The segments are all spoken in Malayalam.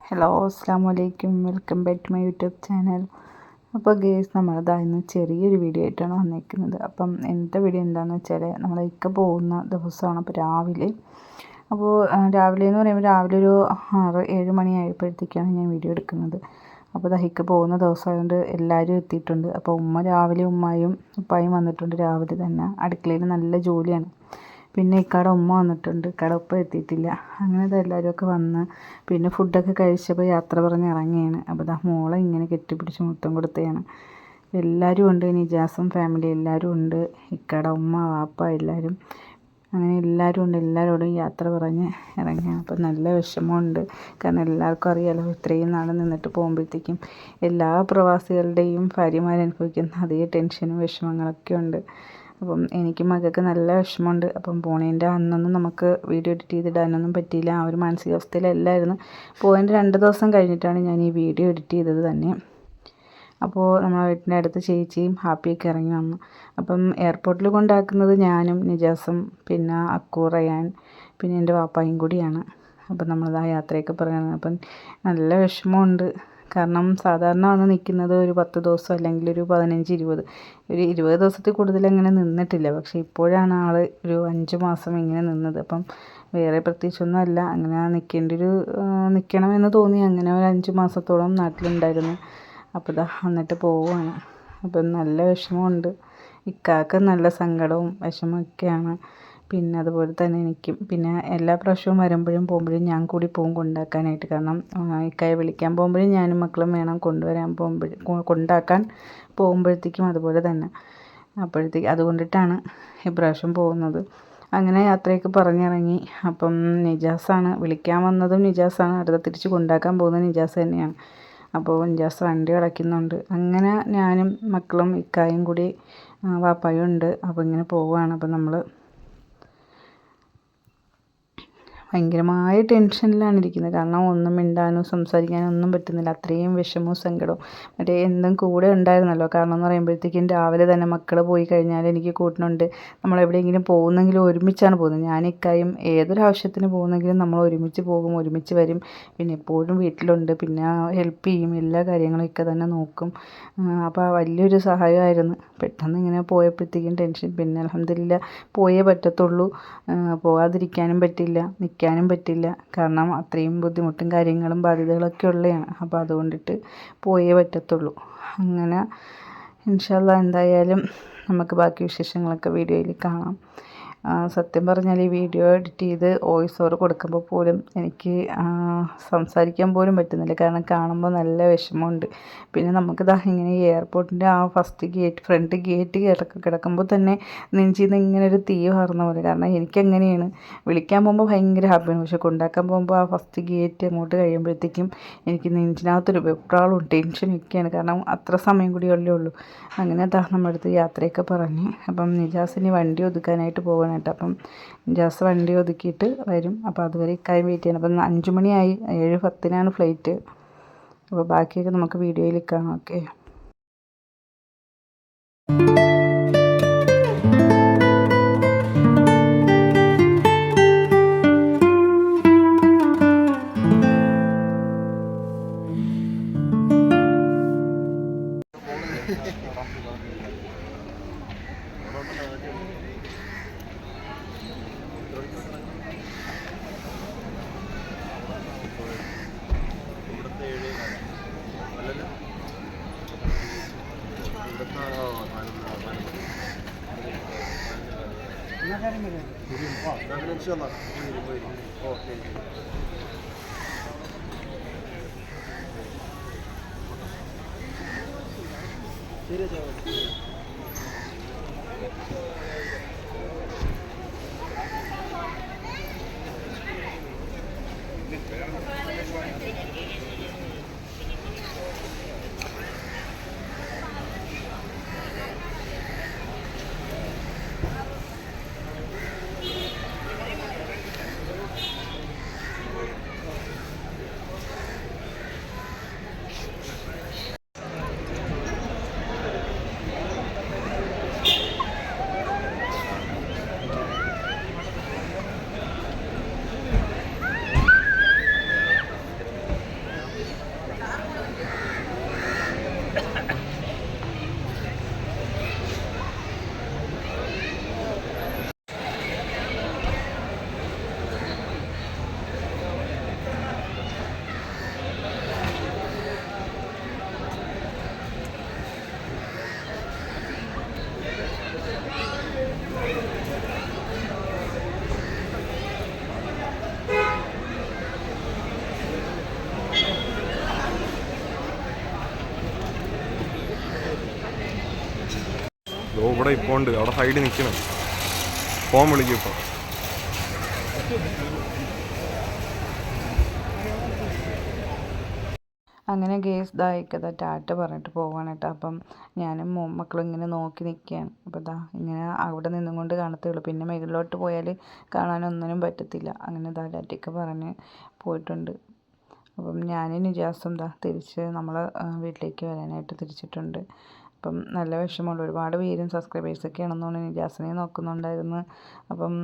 ഹലോ അസ്സാം വലൈക്കും, welcome back to my YouTube channel. അപ്പോൾ ഗേസ് നമ്മളിതായിരുന്നു ചെറിയൊരു വീഡിയോ ആയിട്ടാണ് വന്നിരിക്കുന്നത്. അപ്പം എൻ്റെ വീഡിയോ എന്താണെന്ന് വെച്ചാൽ നമ്മളൊക്കെ പോകുന്ന ദിവസമാണ്. അപ്പോൾ രാവിലെ എന്ന് പറയുമ്പോൾ രാവിലെ ഒരു 6-7 മണിയായപ്പോഴത്തേക്കാണ് ഞാൻ വീഡിയോ എടുക്കുന്നത്. അപ്പോൾ ദഹിക്ക് പോകുന്ന ദിവസമായതുകൊണ്ട് എല്ലാവരും എത്തിയിട്ടുണ്ട്. അപ്പോൾ രാവിലെ ഉമ്മായും ഉപ്പായും വന്നിട്ടുണ്ട്. രാവിലെ തന്നെ അടുക്കളയിൽ നല്ല ജോലിയാണ്. പിന്നെ ഇക്കാടെ ഉമ്മ വന്നിട്ടുണ്ട്, ഇക്കാടെ ഉപ്പ എത്തിയിട്ടില്ല. അങ്ങനെ എല്ലാവരുമൊക്കെ വന്ന് പിന്നെ ഫുഡൊക്കെ കഴിച്ചപ്പോൾ യാത്ര പറഞ്ഞ് ഇറങ്ങിയാണ്. അപ്പോൾ മോളെ ഇങ്ങനെ കെട്ടിപ്പിടിച്ച് മുത്തം കൊടുത്തതാണ്. എല്ലാവരും ഉണ്ട്, നിജാസും ഫാമിലി എല്ലാവരും ഉണ്ട്, ഇക്കാടെ ഉമ്മ വാപ്പ എല്ലാവരും. അങ്ങനെ എല്ലാവരും ഉണ്ട്, എല്ലാവരോടും യാത്ര പറഞ്ഞ് ഇറങ്ങിയാണ്. അപ്പോൾ നല്ല വിഷമമുണ്ട്. കാരണം എല്ലാവർക്കും അറിയാലോ, ഇത്രയും നാൾ നിന്നിട്ട് പോകുമ്പോഴത്തേക്കും എല്ലാ പ്രവാസികളുടെയും ഭാര്യമാരനുഭവിക്കുന്ന അതേ ടെൻഷനും വിഷമങ്ങളൊക്കെ ഉണ്ട്. അപ്പം എനിക്ക് മകൾക്ക് നല്ല വിഷമമുണ്ട്. അപ്പം പോണേൻ്റെ അന്നൊന്നും നമുക്ക് വീഡിയോ എഡിറ്റ് ചെയ്തിടാനൊന്നും പറ്റിയില്ല. ആ ഒരു മാനസികാവസ്ഥയിലല്ലായിരുന്നു. പോയതിൻ്റെ 2 ദിവസം കഴിഞ്ഞിട്ടാണ് ഞാൻ ഈ വീഡിയോ എഡിറ്റ് ചെയ്തത് തന്നെ. അപ്പോൾ നമ്മളെ വീട്ടിൻ്റെ അടുത്ത് ചേച്ചിയും ഹാപ്പിയൊക്കെ ഇറങ്ങി വന്നു. അപ്പം എയർപോർട്ടിൽ കൊണ്ടാക്കുന്നത് ഞാനും നിജാസും പിന്നെ അക്കു, റയാൻ, പിന്നെ എൻ്റെ വാപ്പായും കൂടിയാണ്. അപ്പം നമ്മളത് ആ യാത്രയൊക്കെ പറയുന്നത്. അപ്പം നല്ല വിഷമമുണ്ട്. കാരണം സാധാരണ വന്ന് നിൽക്കുന്നത് ഒരു 10 ദിവസം അല്ലെങ്കിൽ ഒരു 15-20, ഒരു 20 ദിവസത്തിൽ കൂടുതൽ അങ്ങനെ നിന്നിട്ടില്ല. പക്ഷേ ഇപ്പോഴാണ് ആൾ ഒരു 5 മാസം ഇങ്ങനെ നിന്നത്. അപ്പം വേറെ പ്രത്യേകിച്ചൊന്നും അല്ല, അങ്ങനെ നിൽക്കണമെന്ന് തോന്നി. അങ്ങനെ ഒരു 5 മാസത്തോളം നാട്ടിലുണ്ടായിരുന്നു. അപ്പോൾ എന്നിട്ട് പോവുകയാണ്. അപ്പം നല്ല വിഷമമുണ്ട്. ഇക്കാക്ക് നല്ല സങ്കടവും വിഷമമൊക്കെയാണ്. പിന്നെ അതുപോലെ തന്നെ എനിക്കും. പിന്നെ എല്ലാ പ്രാവശ്യവും വരുമ്പോഴും പോകുമ്പോഴും ഞാൻ കൂടി പോകും കൊണ്ടാക്കാനായിട്ട്. കാരണം ഇക്കായെ വിളിക്കാൻ പോകുമ്പോഴും ഞാനും മക്കളും വേണം, കൊണ്ടാക്കാൻ പോകുമ്പോഴത്തേക്കും അതുപോലെ തന്നെ. അതുകൊണ്ടിട്ടാണ് ഇപ്രാവശ്യം പോകുന്നത്. അങ്ങനെ യാത്രയൊക്കെ പറഞ്ഞിറങ്ങി. അപ്പം നിജാസാണ് വിളിക്കാൻ വന്നതും, നിജാസാണ് അടുത്ത തിരിച്ച് കൊണ്ടാക്കാൻ പോകുന്നത് നിജാസ് തന്നെയാണ്. അപ്പോൾ നിജാസ് വണ്ടി അടയ്ക്കുന്നുണ്ട്. അങ്ങനെ ഞാനും മക്കളും ഇക്കായും കൂടി വാപ്പായും ഉണ്ട്. അപ്പോൾ ഇങ്ങനെ പോവുകയാണ്. അപ്പം നമ്മൾ ഭയങ്കരമായ ടെൻഷനിലാണ് ഇരിക്കുന്നത്. കാരണം ഒന്നും മിണ്ടാനോ സംസാരിക്കാനോ ഒന്നും പറ്റുന്നില്ല. അത്രയും വിഷമവും സങ്കടവും. മറ്റേ എന്തും കൂടെ ഉണ്ടായിരുന്നല്ലോ. കാരണം എന്ന് പറയുമ്പോഴത്തേക്കും രാവിലെ തന്നെ മക്കൾ പോയി കഴിഞ്ഞാൽ എനിക്ക് കൂട്ടിനുണ്ട്. നമ്മളെവിടെയെങ്കിലും പോകുന്നെങ്കിലും ഒരുമിച്ചാണ് പോകുന്നത്. ഞാനിക്കായും ഏതൊരാവശ്യത്തിന് പോകുന്നെങ്കിലും നമ്മൾ ഒരുമിച്ച് പോകും, ഒരുമിച്ച് വരും. പിന്നെ എപ്പോഴും വീട്ടിലുണ്ട്, പിന്നെ ഹെൽപ്പ് ചെയ്യും, എല്ലാ കാര്യങ്ങളും ഒക്കെ തന്നെ നോക്കും. അപ്പോൾ വലിയൊരു സഹായമായിരുന്നു. പെട്ടെന്ന് ഇങ്ങനെ പോയപ്പോഴത്തേക്കും ടെൻഷൻ. പിന്നെ അൽഹംദുലില്ലാ പോയേ പറ്റത്തുള്ളൂ. പോകാതിരിക്കാനും പറ്റില്ല, നിൽക്കാനും പറ്റില്ല. കാരണം അത്രയും ബുദ്ധിമുട്ടും കാര്യങ്ങളും ബാധ്യതകളൊക്കെ ഉള്ളതാണ്. അപ്പോൾ അതുകൊണ്ടിട്ട് പോയേ പറ്റത്തുള്ളൂ. അങ്ങനെ ഇൻഷാ അല്ലാഹ് എന്തായാലും നമുക്ക് ബാക്കി വിശേഷങ്ങളൊക്കെ വീഡിയോയിൽ കാണാം. സത്യം പറഞ്ഞാൽ ഈ വീഡിയോ എഡിറ്റ് ചെയ്ത് വോയിസ് ഓവർ കൊടുക്കുമ്പോൾ പോലും എനിക്ക് സംസാരിക്കാൻ പോലും പറ്റുന്നില്ല. കാരണം കാണുമ്പോൾ നല്ല വിഷമമുണ്ട്. പിന്നെ നമുക്കിതാ ഇങ്ങനെ എയർപോർട്ടിൻ്റെ ആ ഫ്രണ്ട് ഗേറ്റ് കിടക്കുമ്പോൾ തന്നെ നെഞ്ചിൽ നിന്ന് ഇങ്ങനെ ഒരു തീ വാർന്ന പോലെ. കാരണം എനിക്കങ്ങനെയാണ്, വിളിക്കാൻ പോകുമ്പോൾ ഭയങ്കര ഹാപ്പിയാണ്. പക്ഷെ കൊണ്ടാക്കാൻ പോകുമ്പോൾ ആ ഫസ്റ്റ് ഗേറ്റ് അങ്ങോട്ട് കഴിയുമ്പോഴത്തേക്കും എനിക്ക് നെഞ്ചിനകത്തൊരു വെപ്രാളവും ടെൻഷനും ഒക്കെയാണ്. കാരണം അത്ര സമയം കൂടിയല്ലേ ഉള്ളൂ. അങ്ങനെ നമ്മുടെ അടുത്ത് യാത്രയൊക്കെ പറഞ്ഞ്. അപ്പം നിജാസിന് വണ്ടി ഒതുക്കാനായിട്ട് പോകണം കേട്ടോ. അപ്പം നിജാസ് വണ്ടി ഒതുക്കിയിട്ട് വരും. അപ്പോൾ അതുവരെ ഇക്കാര്യം വെയിറ്റ് ചെയ്യണം. അപ്പം 5 മണിയായി, 7:10-നാണ് ഫ്ലൈറ്റ്. അപ്പോൾ ബാക്കിയൊക്കെ നമുക്ക് വീഡിയോയിൽ കാണാം. ഓക്കെ. അവിടെ ഇപ്പോൾ ഉണ്ട്, അവിടെ സൈഡിൽ നിൽക്കണം. ഫോൺ വിളിക്കും ഇപ്പോൾ. അങ്ങനെ ഗേസ് ഇതായിക്കതാ ടാറ്റ പറഞ്ഞിട്ട് പോവാണ് കേട്ടോ. അപ്പം ഞാനും മക്കളും ഇങ്ങനെ നോക്കി നിൽക്കുകയാണ്. അപ്പോൾ ഇതാ ഇങ്ങനെ അവിടെ നിന്നും കൊണ്ട് കാണത്തേ ഉള്ളൂ. പിന്നെ മുകളിലോട്ട് പോയാൽ കാണാനൊന്നിനും പറ്റത്തില്ല. അങ്ങനെ ഇതാ ടാറ്റയ്ക്ക് പറഞ്ഞ് പോയിട്ടുണ്ട്. അപ്പം ഞാനും നിജാസും ഇതാ തിരിച്ച് നമ്മൾ വീട്ടിലേക്ക് വരാനായിട്ട് തിരിച്ചിട്ടുണ്ട്. അപ്പം നല്ല വിഷമമുണ്ട്. ഒരുപാട് പേരും സബ്സ്ക്രൈബേഴ്സൊക്കെ ആണെന്നാണ് നിജാസിനെ നോക്കുന്നുണ്ടായിരുന്നു. അപ്പം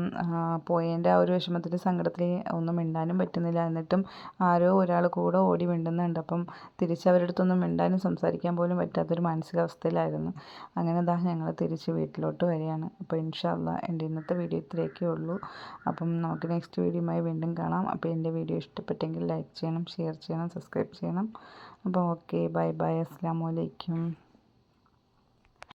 പോയതിൻ്റെ ആ ഒരു വിഷമത്തിൽ സങ്കടത്തിൽ ഒന്നും മിണ്ടാനും പറ്റുന്നില്ല. എന്നിട്ടും ആരോ ഒരാൾ കൂടെ ഓടി മിണ്ടുന്നുണ്ട്. അപ്പം തിരിച്ചവരുടെ അടുത്തൊന്നും മിണ്ടാനും സംസാരിക്കാൻ പോലും പറ്റാത്തൊരു മാനസികാവസ്ഥയിലായിരുന്നു. അങ്ങനെ ഇതാ ഞങ്ങൾ തിരിച്ച് വീട്ടിലോട്ട് വരികയാണ്. അപ്പോൾ ഇൻഷാ അല്ലാഹ് എൻ്റെ ഇന്നത്തെ വീഡിയോ ഇത്രയൊക്കെ ഉള്ളൂ. അപ്പം നമുക്ക് നെക്സ്റ്റ് വീഡിയോയുമായി വീണ്ടും കാണാം. അപ്പോൾ എൻ്റെ വീഡിയോ ഇഷ്ടപ്പെട്ടെങ്കിൽ ലൈക്ക് ചെയ്യണം, ഷെയർ ചെയ്യണം, സബ്സ്ക്രൈബ് ചെയ്യണം. അപ്പോൾ ഓക്കെ, ബൈ ബൈ, അസ്സലാമു അലൈക്കും.